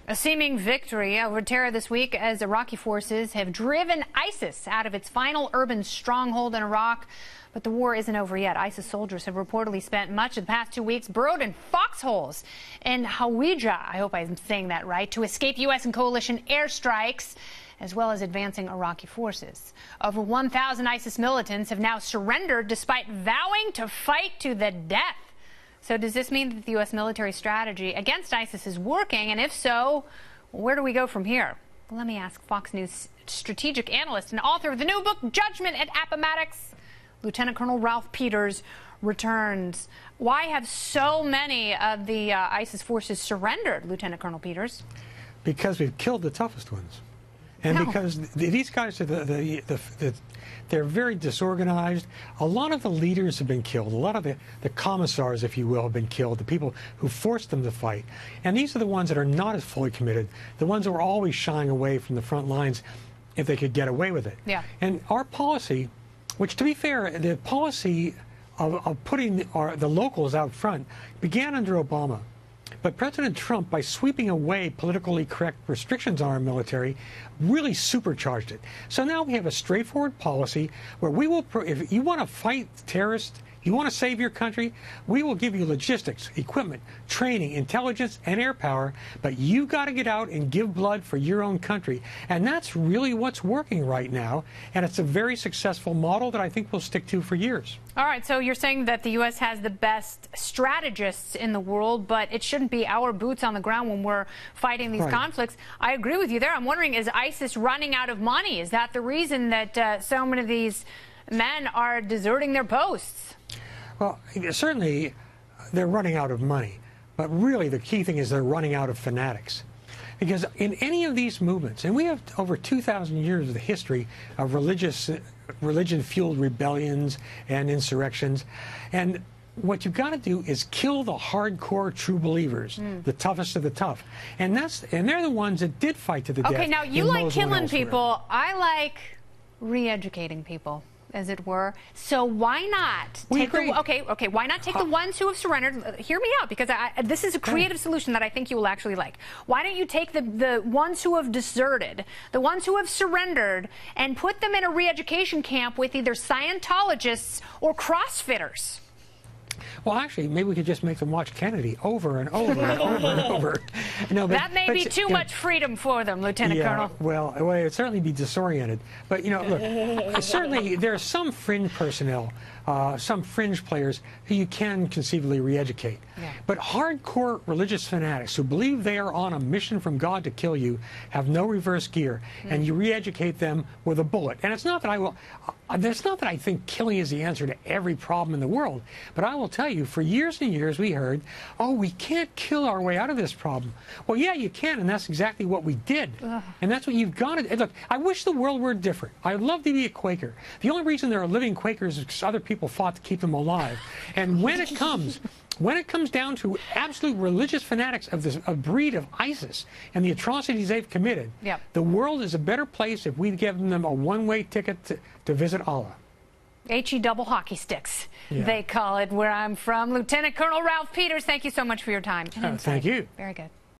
A seeming victory over terror this week as Iraqi forces have driven ISIS out of its final urban stronghold in Iraq. But the war isn't over yet. ISIS soldiers have reportedly spent much of the past 2 weeks burrowed in foxholes in Hawija, I hope I'm saying that right, to escape U.S. and coalition airstrikes, as well as advancing Iraqi forces. Over 1,000 ISIS militants have now surrendered despite vowing to fight to the death. So does this mean that the U.S. military strategy against ISIS is working? And if so, where do we go from here? Well, let me ask Fox News strategic analyst and author of the new book, Judgment at Appomattox, Lieutenant Colonel Ralph Peters, returns. Why have so many of the ISIS forces surrendered, Lieutenant Colonel Peters? Because we've killed the toughest ones. And because these guys are they're very disorganized. A lot of the leaders have been killed. A lot of the commissars, if you will, have been killed, the people who forced them to fight. And these are the ones that are not as fully committed, the ones who are always shying away from the front lines if they could get away with it. Yeah. And our policy, which to be fair, the policy of putting the locals out front began under Obama. But President Trump, by sweeping away politically correct restrictions on our military, really supercharged it. So now we have a straightforward policy where we will, if you want to fight terrorists, you want to save your country, we will give you logistics, equipment, training, intelligence, and air power, but you got to get out and give blood for your own country. And that's really what's working right now, and it's a very successful model that I think we'll stick to for years. All right, so you're saying that the U.S. has the best strategists in the world, but it shouldn't be our boots on the ground when we're fighting these conflicts. I agree with you there. I'm wondering, is ISIS running out of money? Is that the reason that so many of these men are deserting their posts? Well, certainly they're running out of money, but really the key thing is they're running out of fanatics. Because in any of these movements, and we have over 2,000 years of the history of religion-fueled rebellions and insurrections, and what you've got to do is kill the hardcore true believers, the toughest of the tough, and they're the ones that did fight to the death. Okay, now you like killing people. I like re-educating people, as it were. So why not take the, why not take the ones who have surrendered? Hear me out, because this is a creative solution that I think you will actually like. Why don't you take the ones who have deserted, the ones who have surrendered, and put them in a re-education camp with either Scientologists or CrossFitters? Well, actually, maybe we could just make them watch Kennedy over and over and over and over. No, that may be too much freedom for them, Lieutenant Colonel. Well, it would certainly be disoriented. But, you know, look, certainly there are some fringe personnel, some fringe players who you can conceivably re-educate. Yeah. But hardcore religious fanatics who believe they are on a mission from God to kill you have no reverse gear, and you re-educate them with a bullet. And it's not that it's not that I think killing is the answer to every problem in the world, but I will tell you, for years and years we heard, oh, we can't kill our way out of this problem. Well, yeah, you can, and that's exactly what we did. And that's what you've got to... Look, I wish the world were different. I'd love to be a Quaker. The only reason there are living Quakers is because other people fought to keep them alive. And when it comes down to absolute religious fanatics of this breed of ISIS and the atrocities they've committed, the world is a better place if we give them a one-way ticket to visit Allah. HE double hockey sticks, they call it where I'm from. Lieutenant Colonel Ralph Peters, thank you so much for your time. Thank you. Very good.